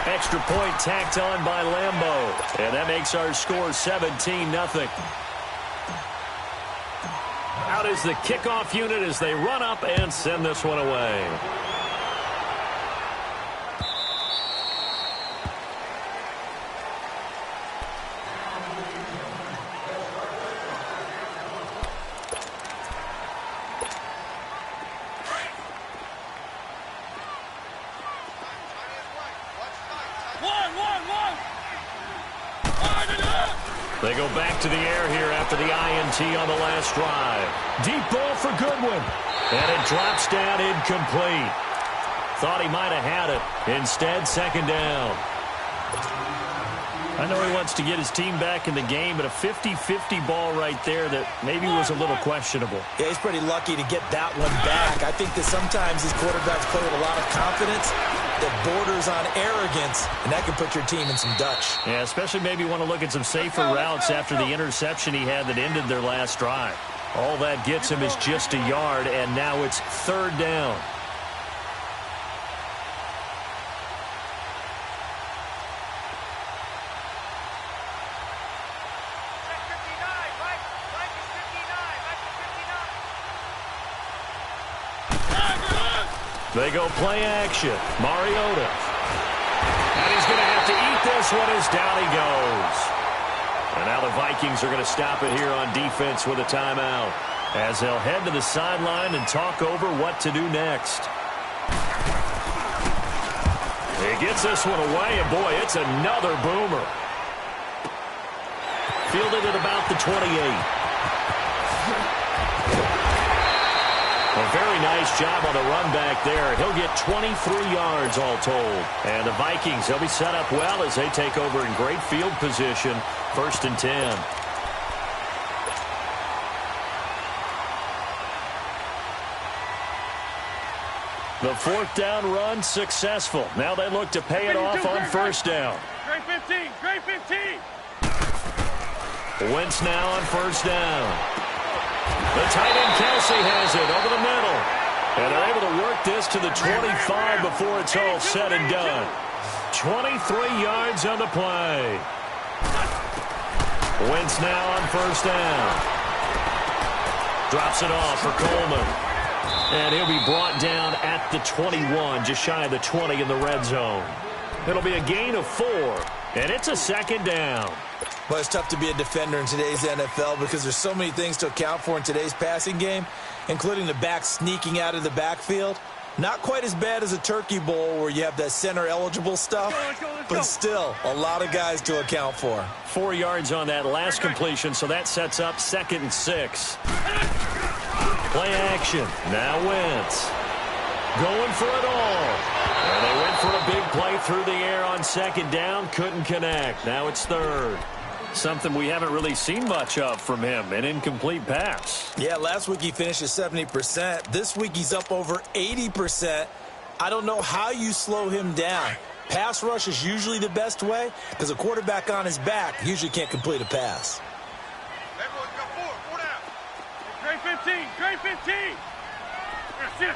Extra point tacked on by Lambo. And that makes our score 17-0. Out is the kickoff unit as they run up and send this one away. They go back to the air here after the INT on the last drive. Deep ball for Goodwin. And it drops down incomplete. Thought he might have had it. Instead, second down. I know he wants to get his team back in the game, but a 50-50 ball right there that maybe was a little questionable. Yeah, he's pretty lucky to get that one back. I think that sometimes these quarterbacks play with a lot of confidence that borders on arrogance, and that can put your team in some Dutch. Yeah, especially maybe want to look at some safer routes after the interception he had that ended their last drive. All that gets him is just a yard, and now it's third down. They go play action. Mariota. And he's going to have to eat this one as down he goes. And now the Vikings are going to stop it here on defense with a timeout, as they'll head to the sideline and talk over what to do next. He gets this one away, and boy, it's another boomer. Fielded at about the 28. A very nice job on the run back there. He'll get 23 yards all told. And the Vikings, they'll be set up well as they take over in great field position. 1st and 10. The 4th down run successful. Now they look to pay it off on 1st down. Great 15, great 15. Wentz now on 1st down. The tight end Kelsey has it over the middle. And they're able to work this to the 25 before it's all said and done. 23 yards on the play. Wentz now on 1st down. Drops it off for Coleman. And he'll be brought down at the 21, just shy of the 20 in the red zone. It'll be a gain of 4, and it's a 2nd down. Well, it's tough to be a defender in today's NFL because there's so many things to account for in today's passing game, including the back sneaking out of the backfield. Not quite as bad as a turkey bowl where you have that center-eligible stuff, but still a lot of guys to account for. 4 yards on that last completion, so that sets up 2nd and 6. Play action. Now Wentz. Going for it all. And they went for a big play through the air on 2nd down. Couldn't connect. Now it's 3rd. Something we haven't really seen much of from him, an incomplete pass. Yeah, last week he finished at 70%. This week he's up over 80%. I don't know how you slow him down. Pass rush is usually the best way because a quarterback on his back usually can't complete a pass. Everyone's got 4 down. Great 15, great 15. That's it.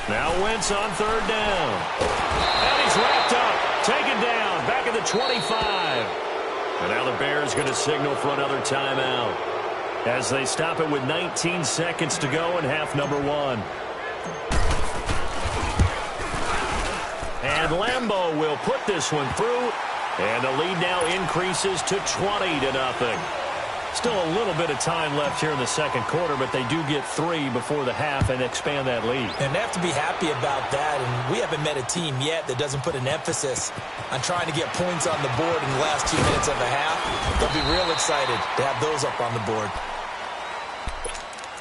Now Wentz on 3rd down. And he's wrapped up. Taken down. Back at the 25. And now the Bears going to signal for another timeout as they stop it with 19 seconds to go in half number 1. And Lambo will put this one through. And the lead now increases to 20-0. Still a little bit of time left here in the 2nd quarter, but they do get 3 before the half and expand that lead. And they have to be happy about that, and we haven't met a team yet that doesn't put an emphasis on trying to get points on the board in the last 2 minutes of the half. They'll be real excited to have those up on the board.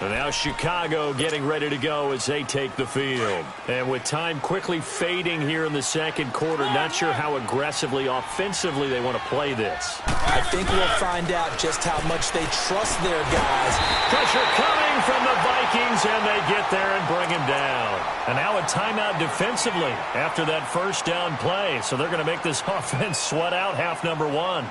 And now Chicago getting ready to go as they take the field. And with time quickly fading here in the 2nd quarter, not sure how aggressively, offensively they want to play this. I think we'll find out just how much they trust their guys. Pressure coming from the Vikings, and they get there and bring him down. And now a timeout defensively after that 1st down play. So they're going to make this offense sweat out half number 1.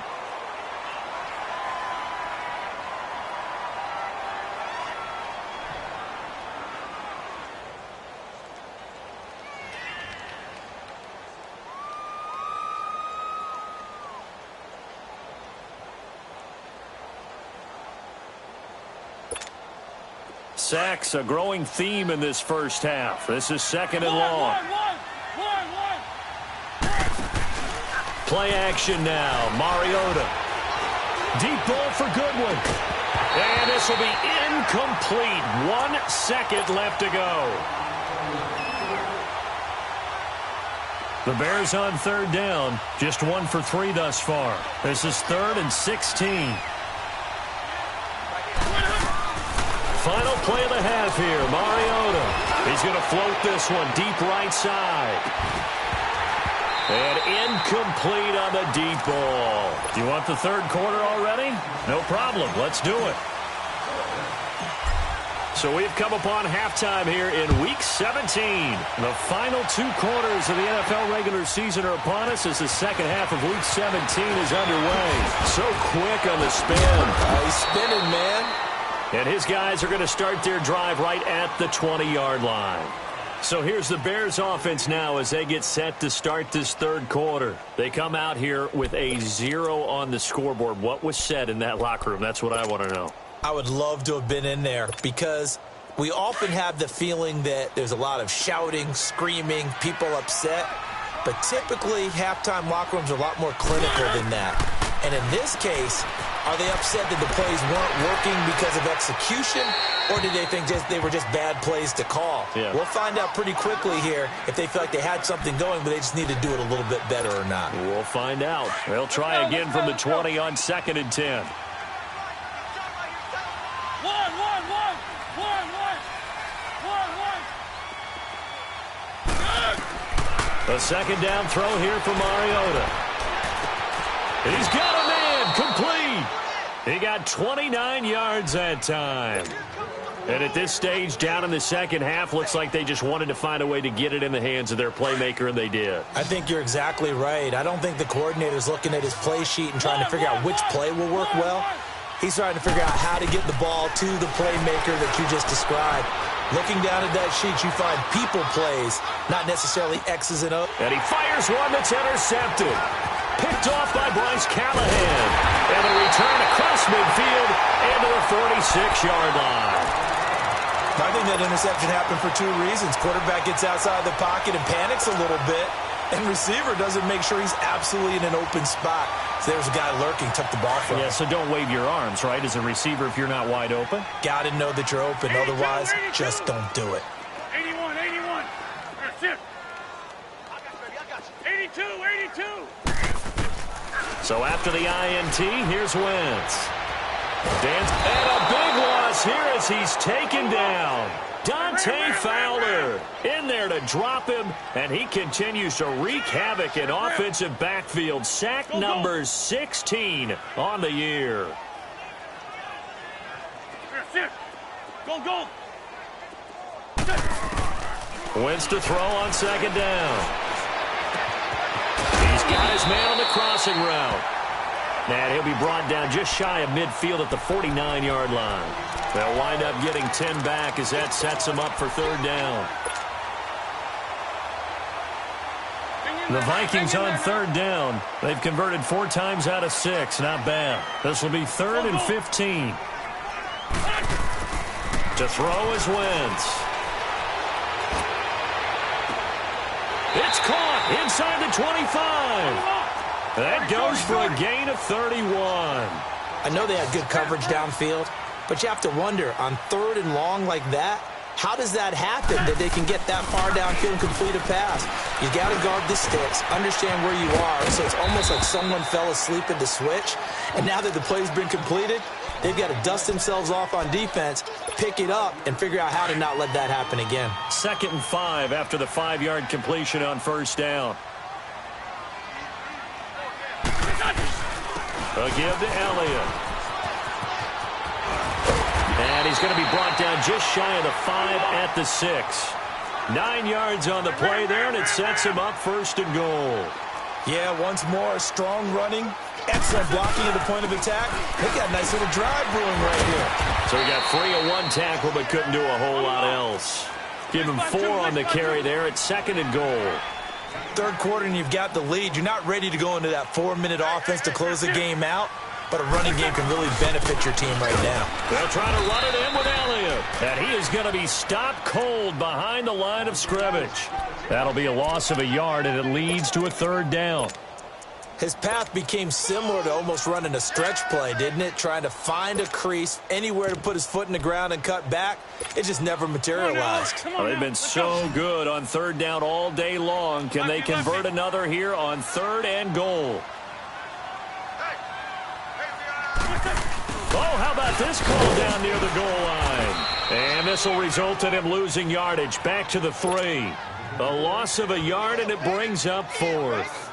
Sacks, a growing theme in this first half. This is second and long. Play action now. Mariota. Deep ball for Goodwin. And this will be incomplete. 1 second left to go. The Bears on third down. Just 1 for 3 thus far. This is 3rd and 16. Final play of the half here. Mariota. He's going to float this one deep right side. And incomplete on the deep ball. You want the third quarter already? No problem. Let's do it. So we've come upon halftime here in Week 17. The final 2 quarters of the NFL regular season are upon us as the second half of Week 17 is underway. So quick on the spin. He's spinning, man. And his guys are going to start their drive right at the 20-yard line. So here's the Bears offense now as they get set to start this third quarter. They come out here with a 0 on the scoreboard. What was said in that locker room? That's what I want to know. I would love to have been in there because we often have the feeling that there's a lot of shouting, screaming, people upset. But typically, halftime locker rooms are a lot more clinical than that. And in this case, are they upset that the plays weren't working because of execution, or did they think they were just bad plays to call? Yeah. We'll find out pretty quickly here if they feel like they had something going, but they just need to do it a little bit better or not. We'll find out. They'll try again from the 20 on 2nd and 10. A second down throw here for Mariota. He's got a man complete. He got 29 yards that time. And at this stage, down in the second half, looks like they just wanted to find a way to get it in the hands of their playmaker, and they did. I think you're exactly right. I don't think the coordinator's looking at his play sheet and trying to figure out which play will work well. He's trying to figure out how to get the ball to the playmaker that you just described. Looking down at that sheet, you find people plays, not necessarily X's and O's. And he fires one that's intercepted. Picked off by Bryce Callahan. And a return across midfield and to the 46-yard line. I think that interception happened for 2 reasons. Quarterback gets outside the pocket and panics a little bit, and receiver doesn't make sure he's absolutely in an open spot. So there's a guy lurking, took the ball from him. Yeah, so don't wave your arms, right, as a receiver if you're not wide open. Got to know that you're open. 82, otherwise, 82. Just don't do it. 81, 81. That's it. 82, 82. So after the INT, here's Wentz. And a big loss here as he's taken down. Dante Fowler in there to drop him, and he continues to wreak havoc in offensive backfield. Sack number 16 on the year. Go, go. Wentz to throw on second down. He's got his man on the crossing route. And he'll be brought down just shy of midfield at the 49-yard line. They'll wind up getting 10 back as that sets them up for third down. The Vikings on third down. They've converted 4 times out of 6. Not bad. This will be 3rd and 15. To throw is Wentz. It's caught inside the 25. That goes for a gain of 31. I know they had good coverage downfield, but you have to wonder, on 3rd and long like that, how does that happen that they can get that far downfield and complete a pass? You got to guard the sticks, understand where you are, so it's almost like someone fell asleep at the switch, and now that the play's been completed, they've got to dust themselves off on defense, pick it up, and figure out how to not let that happen again. 2nd and 5 after the 5-yard completion on first down. A give to Elliott. And he's going to be brought down just shy of the 5 at the 6. 9 yards on the play there, and it sets him up 1st and goal. Yeah, once more, strong running, excellent blocking at the point of attack. They got a nice little drive brewing right here. So he got free of 1 tackle, but couldn't do a whole lot else. Give him 4 on the carry there at 2nd and goal. 3rd quarter and you've got the lead. You're not ready to go into that 4-minute offense to close the game out. but a running game can really benefit your team right now. They'll try to run it in with Elliott, and he is going to be stopped cold behind the line of scrimmage. That'll be a loss of a yard, and it leads to a third down. His path became similar to almost running a stretch play, didn't it? Trying to find a crease, anywhere to put his foot in the ground and cut back. It just never materialized. Well, they've been so good on third down all day long. Can they convert another here on 3rd and goal? Oh, how about this call down near the goal line? And this will result in him losing yardage back to the 3. A loss of a yard, and it brings up 4th.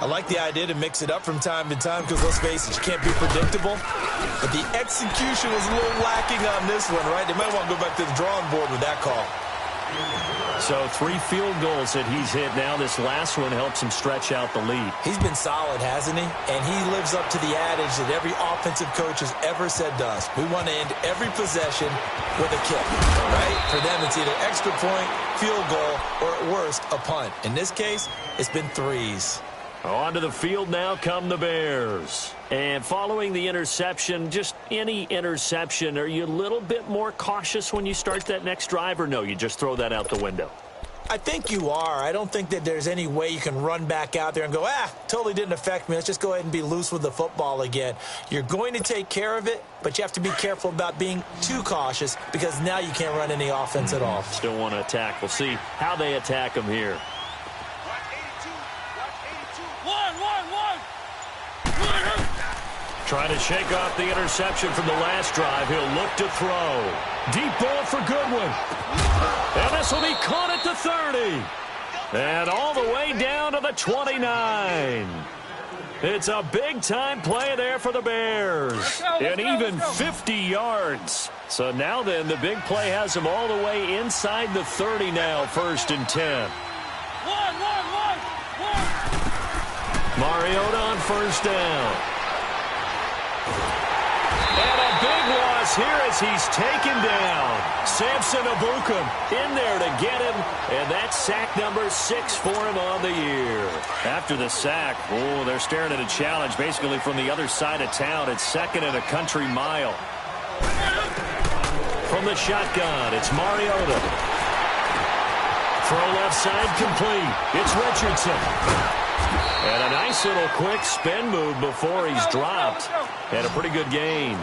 I like the idea to mix it up from time to time because, let's face it, you can't be predictable. But the execution was a little lacking on this one, right? They might want to go back to the drawing board with that call. So 3 field goals that he's hit now. This last one helps him stretch out the lead. He's been solid, hasn't he? And he lives up to the adage that every offensive coach has ever said to us. We want to end every possession with a kick, right? For them, it's either extra point, field goal, or at worst, a punt. In this case, it's been 3s. Onto the field now come the Bears. And following the interception, just any interception, are you a little bit more cautious when you start that next drive, or no, you just throw that out the window? I think you are. I don't think that there's any way you can run back out there and go, totally didn't affect me. Let's just go ahead and be loose with the football again. You're going to take care of it, but you have to be careful about being too cautious because now you can't run any offense at all. Still want to attack. We'll see how they attack them here. Trying to shake off the interception from the last drive. He'll look to throw. Deep ball for Goodwin. And this will be caught at the 30. And all the way down to the 29. It's a big-time play there for the Bears. And even 50 yards. So now then, the big play has them all the way inside the 30 now, 1st and 10. Mariota on 1st down. And a big loss here as he's taken down. Samson Ebukam in there to get him, and that's sack number 6 for him on the year. After the sack, they're staring at a challenge basically from the other side of town. It's 2nd and a country mile. From the shotgun, it's Mariota. Throw left side complete. It's Richardson. And a nice little quick spin move before he's dropped. And a pretty good gain.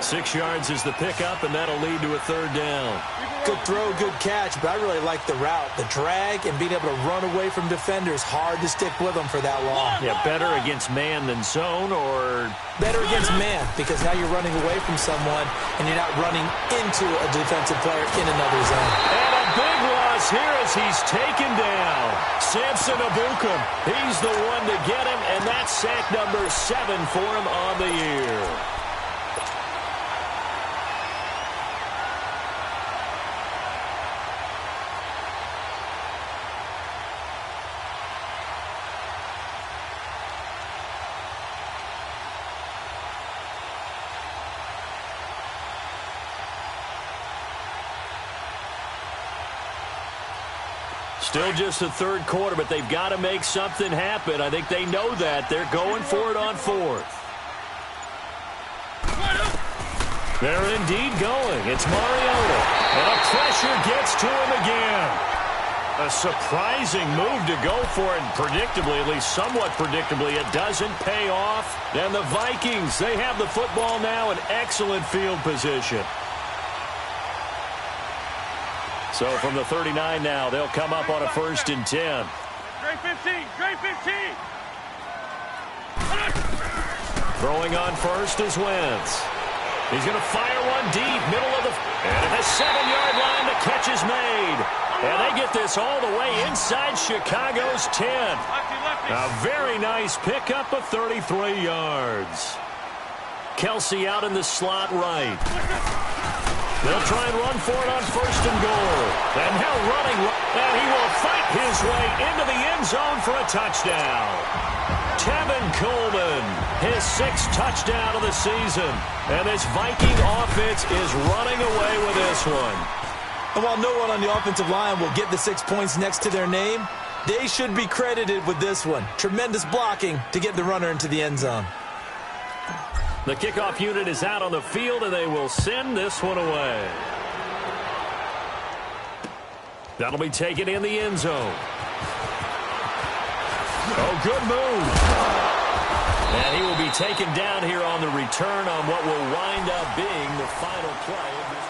6 yards is the pickup, and that'll lead to a 3rd down. Good throw, good catch, but I really like the route. The drag and being able to run away from defenders. Hard to stick with them for that long. Yeah, better against man than zone, or... Better against man, because now you're running away from someone, and you're not running into a defensive player in another zone. And a big loss here as he's taken down. Samson Ebukam, he's the one to get him, and that's sack number 7 for him on the year. Still just the 3rd quarter, but they've got to make something happen. I think they know that. They're going for it on 4th. They're indeed going. It's Mariota. And a pressure gets to him again. A surprising move to go for it. And predictably, at least somewhat predictably, it doesn't pay off. And the Vikings, they have the football now in excellent field position. So from the 39 now, they'll come up on a 1st and 10. Great 15, great 15. Throwing on 1st is Wentz. He's going to fire one deep, middle of the... And at the 7-yard line, the catch is made. And they get this all the way inside Chicago's 10. A very nice pickup of 33 yards. Kelsey out in the slot right. They'll try and run for it on 1st and goal. And now running, and he will fight his way into the end zone for a touchdown. Tevin Coleman, his 6th touchdown of the season. And this Viking offense is running away with this one. And while no one on the offensive line will get the 6 points next to their name, they should be credited with this one. Tremendous blocking to get the runner into the end zone. The kickoff unit is out on the field, and they will send this one away. That'll be taken in the end zone. Oh, good move. And he will be taken down here on the return on what will wind up being the final play of this.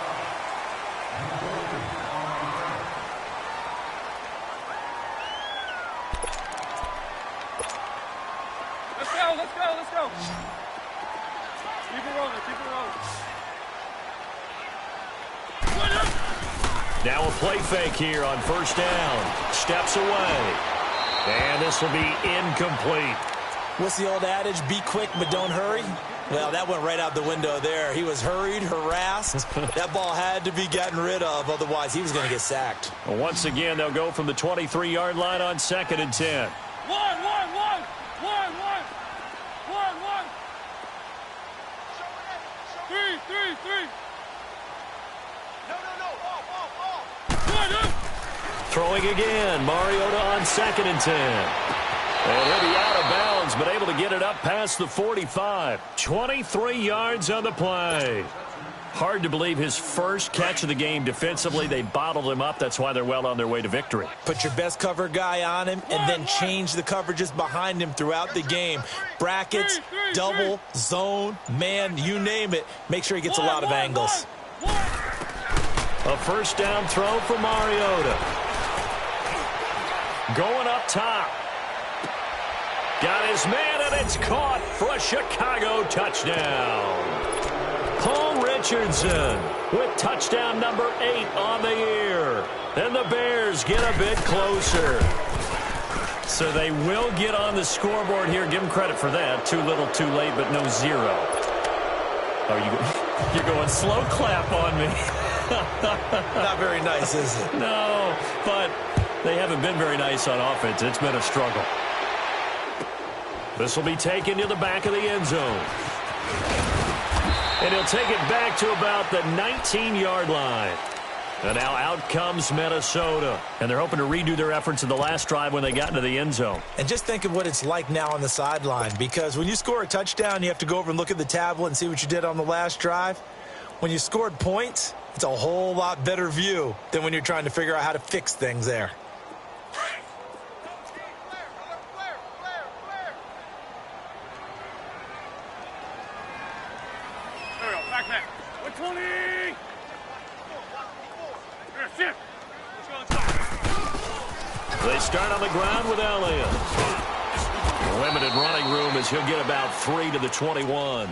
Let's go, let's go, let's go. Keep it rolling, keep it rolling. Now a play fake here on first down. Steps away. And this will be incomplete. What's the old adage? Be quick, but don't hurry. Well, that went right out the window there. He was hurried, harassed. That ball had to be gotten rid of. Otherwise, he was going to get sacked. Well, once again, they'll go from the 23-yard line on 2nd and 10. One. Three. No. All. Throwing again. Mariota on 2nd and 10. And he'll be out of bounds, but able to get it up past the 45. 23 yards on the play. Hard to believe his first catch of the game defensively. They bottled him up. That's why they're well on their way to victory. Put your best cover guy on him and then change the coverages behind him throughout the game. Brackets, double, zone, man, you name it. Make sure he gets a lot of angles. A first down throw for Mariota. Going up top. Got his man, and it's caught for a Chicago touchdown. Paul Richardson with touchdown number 8 on the year. And the Bears get a bit closer. So they will get on the scoreboard here. Give them credit for that. Too little, too late, but no 0. Oh, you're going slow clap on me. Not very nice, is it? No, but they haven't been very nice on offense. It's been a struggle. This will be taken to the back of the end zone. And he'll take it back to about the 19-yard line. And now out comes Minnesota. And they're hoping to redo their efforts in the last drive when they got into the end zone. And just think of what it's like now on the sideline. Because when you score a touchdown, you have to go over and look at the tablet and see what you did on the last drive. When you scored points, it's a whole lot better view than when you're trying to figure out how to fix things there. Back. 120. Shift. They start on the ground with Elliott. Limited running room as he'll get about 3 to the 21.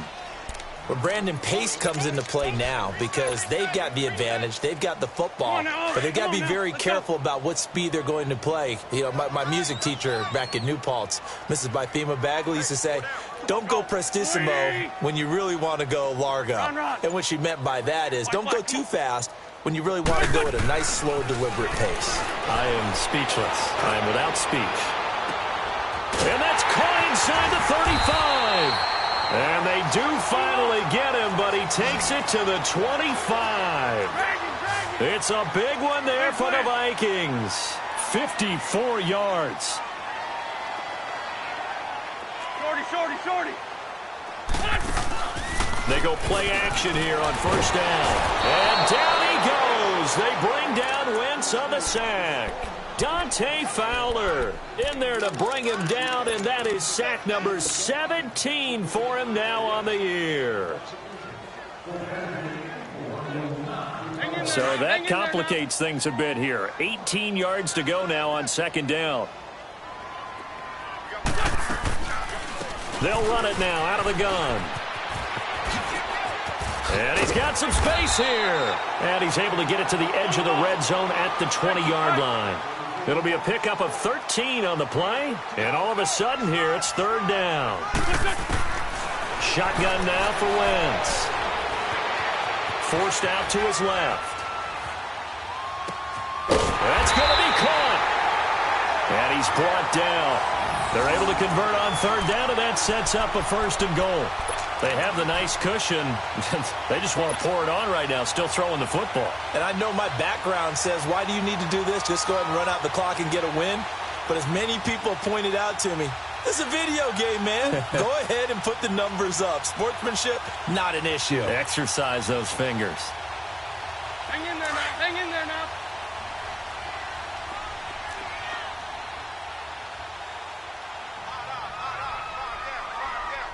But Brandon, pace comes into play now because they've got the advantage. They've got the football, but they've got to be very careful about what speed they're going to play. You know, my music teacher back in New Paltz, Mrs. Bythema Bagley, used to say, don't go prestissimo when you really want to go largo. And what she meant by that is don't go too fast when you really want to go at a nice, slow, deliberate pace. I am speechless. I am without speech. And that's caught inside the 35. And they do finally get him, but he takes it to the 25. It's a big one there for the Vikings. 54 yards. Shorty. They go play action here on first down. And down he goes. They bring down Wentz on the sack. Dante Fowler in there to bring him down, and that is sack number 17 for him now on the year. So that complicates things a bit here. 18 yards to go now on second down. They'll run it now out of the gun. And he's got some space here. And he's able to get it to the edge of the red zone at the 20-yard line. It'll be a pickup of 13 on the play. And all of a sudden here, it's third down. Shotgun now for Wentz. Forced out to his left. That's going to be caught. And he's brought down. They're able to convert on third down, and that sets up a first and goal. They have the nice cushion. They just want to pour it on right now, still throwing the football. And I know my background says, why do you need to do this? Just go ahead and run out the clock and get a win. But as many people pointed out to me, This is a video game, man. Go ahead and put the numbers up. Sportsmanship, not an issue. Exercise those fingers. Hang in there now. Hang in there now.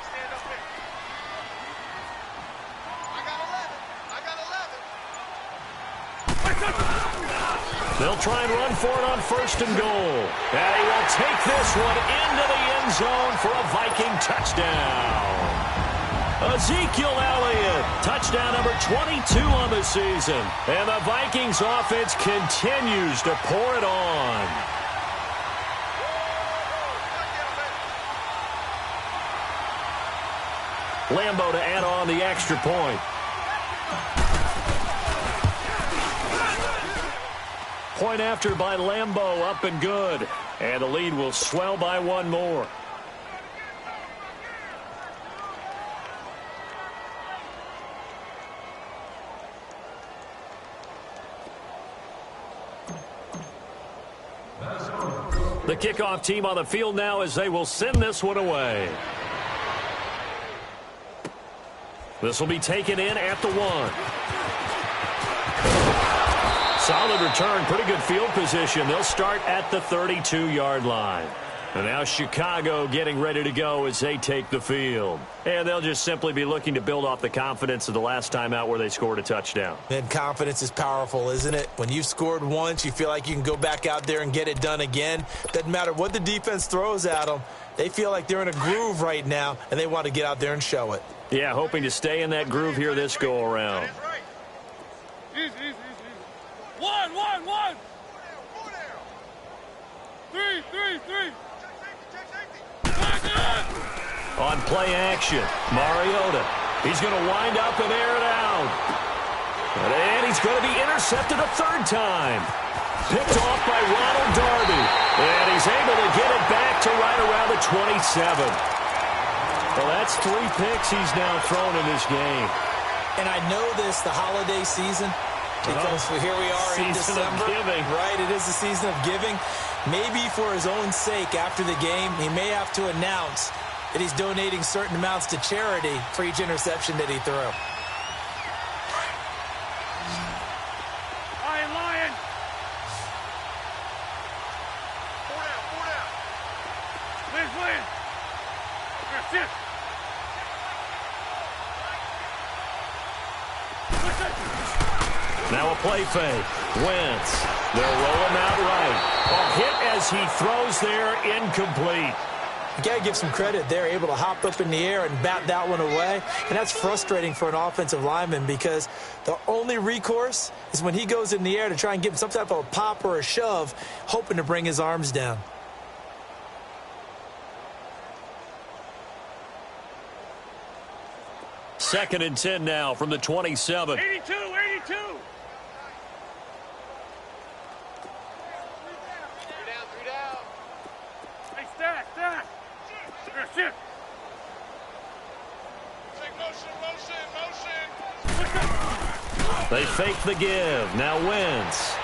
Stand up here. I got 11. They'll try and run for it on 1st and goal. And he will take this one into the end zone for a Viking touchdown. Ezekiel Elliott, touchdown number 22 on the season. And the Vikings offense continues to pour it on. Lambo to add on the extra point. Point after by Lambo, up and good. And the lead will swell by one more. The kickoff team on the field now as they will send this one away. This will be taken in at the 1. Solid return, pretty good field position. They'll start at the 32-yard line. And now Chicago getting ready to go as they take the field. And they'll just simply be looking to build off the confidence of the last time out where they scored a touchdown. And confidence is powerful, isn't it? When you've scored once, you feel like you can go back out there and get it done again. Doesn't matter what the defense throws at them. They feel like they're in a groove right now, and they want to get out there and show it. Yeah, hoping to stay in that groove here this go-around. Easy. 1. 3. On play action, Mariota. He's going to wind up and air it out. And he's going to be intercepted a 3rd time. Picked off by Ronald Darby. And he's able to get it back to right around the 27. Well, that's 3 picks he's now thrown in this game. And I know this, the holiday season, because here we are in December. Right, it is the season of giving. Maybe for his own sake after the game, he may have to announce that he's donating certain amounts to charity for each interception that he threw. Lion. 4 down. Liz. That's it. Now a play fake. Wentz. They'll roll him out right. A hit as he throws there, incomplete. You got to give some credit. They're able to hop up in the air and bat that one away. And that's frustrating for an offensive lineman because the only recourse is when he goes in the air to try and give him some type of a pop or a shove, hoping to bring his arms down. Second and 10 now from the 27. 82. Hey, stack. That's it. Motion. They fake the give. Now Wentz.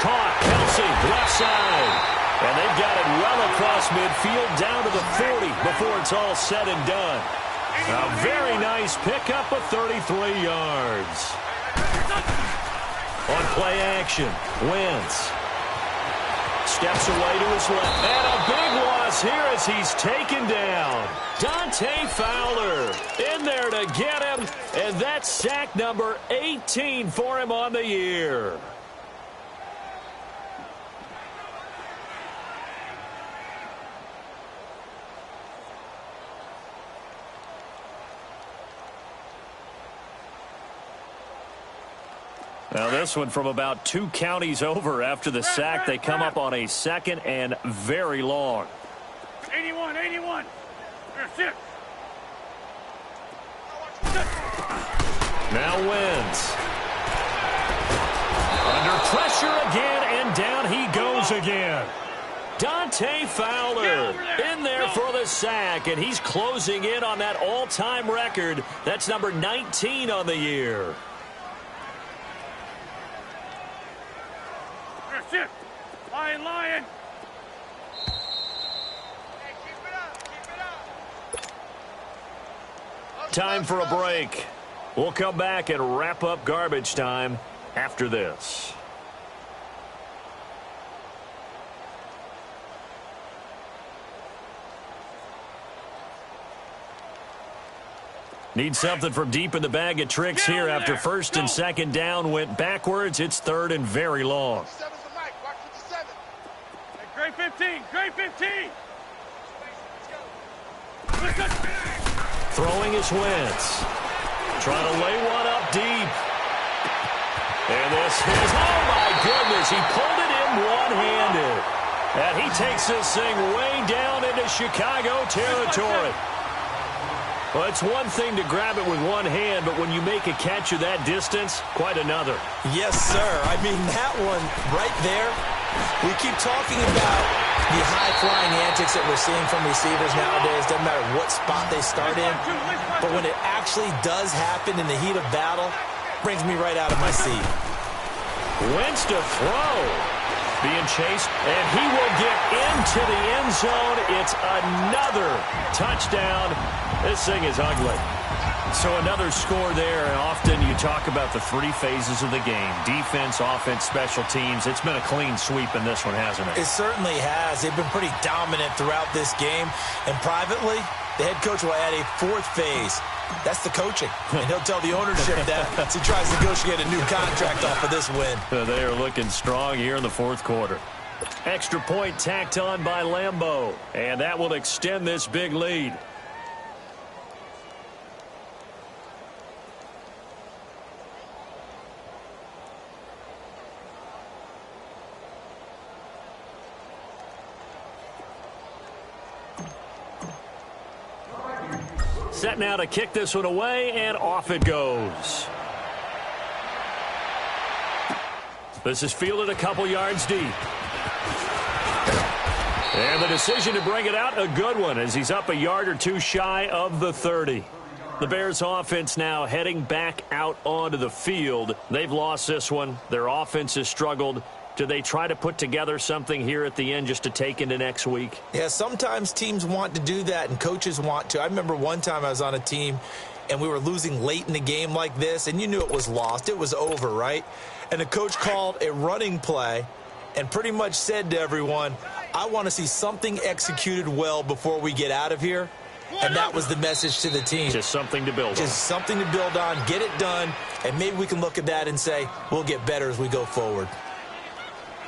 Caught. Kelsey, left side. And they've got it well across midfield down to the 40 before it's all said and done. A very nice pickup of 33 yards. On play action, Wentz steps away to his left. And a big loss here as he's taken down. Dante Fowler in there to get him. And that's sack number 18 for him on the year. Now this one from about 2 counties over after the sack. They come up on a 2nd and very long. 81. That's it. Now Wentz. Under pressure again, and down he goes again. Dante Fowler in there for the sack, and he's closing in on that all-time record. That's number 19 on the year. That's it. Lion. time for a break. We'll come back and wrap up garbage time after this. Need something from deep in the bag of tricks here after first and second down went backwards. It's third and very long. Grade 15, grade 15. Throwing is Wentz. Trying to lay one up deep. And this is, oh my goodness, he pulled it in one-handed. And he takes this thing way down into Chicago territory. Well, it's one thing to grab it with one hand, but when you make a catch of that distance, quite another. Yes, sir. I mean, that one right there, we keep talking about the high-flying antics that we're seeing from receivers nowadays. Doesn't matter what spot they start in. But when it actually does happen in the heat of battle, brings me right out of my seat. Wentz to throw. Being chased, and he will get into the end zone. It's another touchdown. This thing is ugly. So another score there, and often you talk about the three phases of the game. Defense, offense, special teams. It's been a clean sweep in this one, hasn't it? It certainly has. They've been pretty dominant throughout this game. And privately, the head coach will add a fourth phase. That's the coaching. And he'll tell the ownership that as he tries to negotiate a new contract off of this win. They are looking strong here in the fourth quarter. Extra point tacked on by Lambeau. And that will extend this big lead. Set now to kick this one away, and off it goes. This is fielded a couple yards deep. And the decision to bring it out, a good one, as he's up a yard or two shy of the 30. The Bears offense now heading back out onto the field. They've lost this one. Their offense has struggled. Do they try to put together something here at the end just to take into next week? Yeah, sometimes teams want to do that and coaches want to. I remember one time I was on a team and we were losing late in the game like this, and you knew it was lost. It was over, right? And the coach called a running play and pretty much said to everyone, I want to see something executed well before we get out of here. And that was the message to the team. Just something to build on. Just something to build on, get it done, and maybe we can look at that and say, we'll get better as we go forward.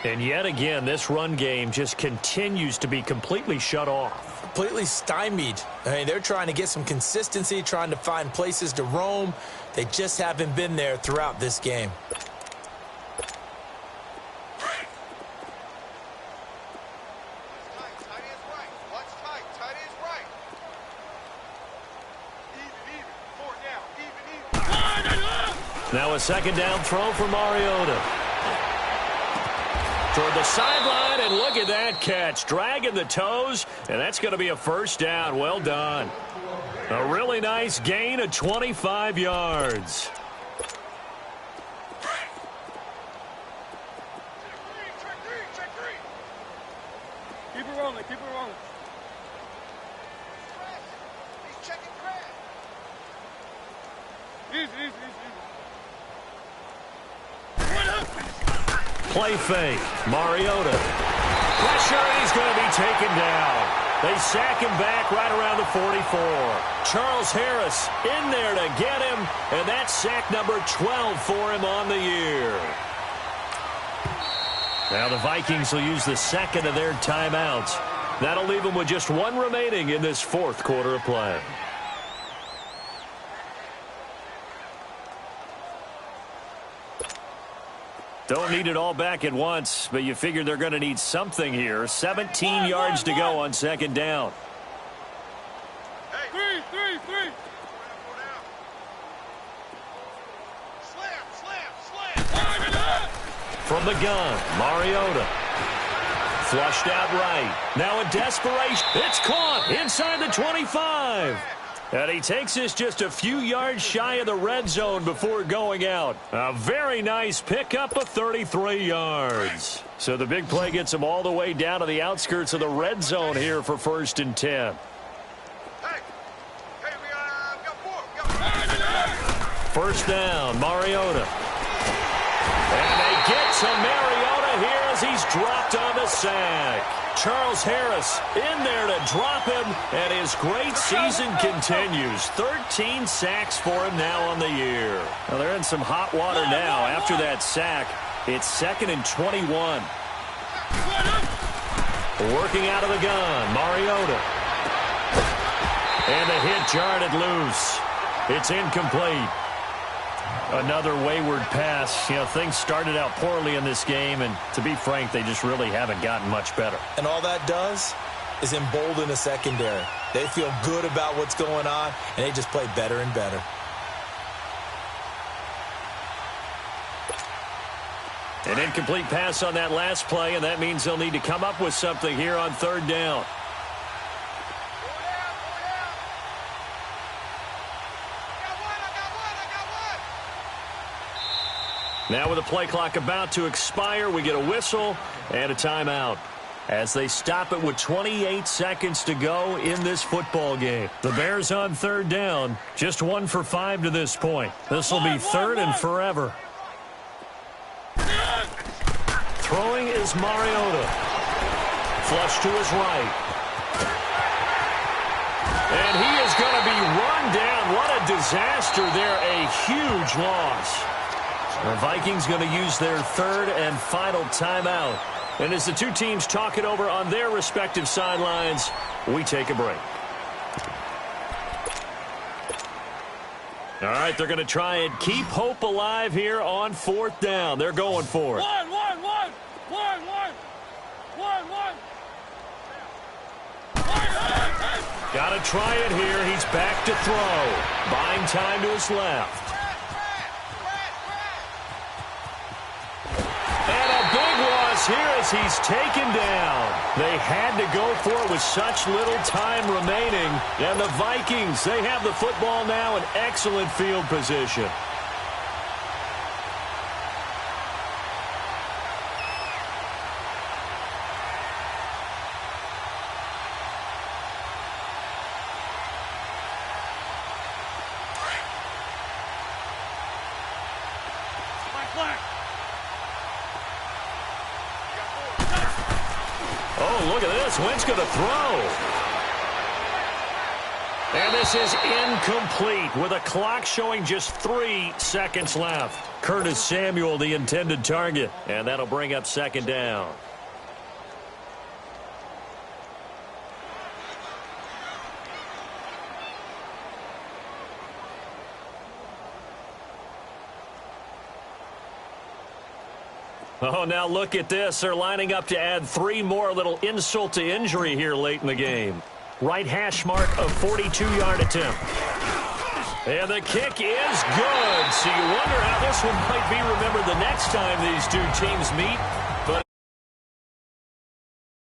And yet again, this run game just continues to be completely shut off. Completely stymied. I mean, they're trying to get some consistency, trying to find places to roam. They just haven't been there throughout this game. Now a second down throw for Mariota. Toward the sideline, and look at that catch. Dragging the toes, and that's going to be a first down. Well done. A really nice gain of 25 yards. Keep it rolling, keep it rolling. He's checking Grant. Easy. Play fake. Mariota. Pressure, and he's going to be taken down. They sack him back right around the 44. Charles Harris in there to get him, and that's sack number 12 for him on the year. Now the Vikings will use the second of their timeouts. That'll leave them with just one remaining in this fourth quarter of play. Don't need it all back at once, but you figure they're going to need something here. 17 yards to go on second down. Hey. Three. Slam. From the gun, Mariota. Flushed out right. Now in desperation, it's caught inside the 25. And he takes this just a few yards shy of the red zone before going out. A very nice pickup of 33 yards. So the big play gets him all the way down to the outskirts of the red zone here for 1st and 10. Hey, we got 4. First down, Mariota. And they get to Mariota here as he's dropped on the sack. Charles Harris in there to drop him, and his great season continues. 13 sacks for him now on the year. Well, they're in some hot water now. After that sack, it's 2nd and 21. Working out of the gun, Mariota. And the hit jarred it loose. It's incomplete. Another wayward pass. You know, things started out poorly in this game, and to be frank, they just really haven't gotten much better. And all that does is embolden the secondary. They feel good about what's going on, and they just play better and better. An incomplete pass on that last play, and that means they'll need to come up with something here on 3rd down. Now with the play clock about to expire, we get a whistle and a timeout as they stop it with 28 seconds to go in this football game. The Bears on 3rd down, just 1 for 5 to this point. This will be 3rd and forever. Throwing is Mariota. Flush to his right. And he is going to be run down. What a disaster there. A huge loss. The Vikings going to use their 3rd and final timeout. And as the two teams talk it over on their respective sidelines, we take a break. All right, they're going to try and keep hope alive here on 4th down. They're going for it. One. Got to try it here. He's back to throw. Buying time to his left. And a big loss here as he's taken down. They had to go for it with such little time remaining. And the Vikings, they have the football now in excellent field position. Oh, look at this. Wentz going to throw. And this is incomplete with a clock showing just 3 seconds left. Curtis Samuel, the intended target. And that'll bring up 2nd down. Oh, now look at this. They're lining up to add 3 more. Little insult to injury here late in the game. Right hash mark of 42-yard attempt. And the kick is good. So you wonder how this one might be remembered the next time these two teams meet.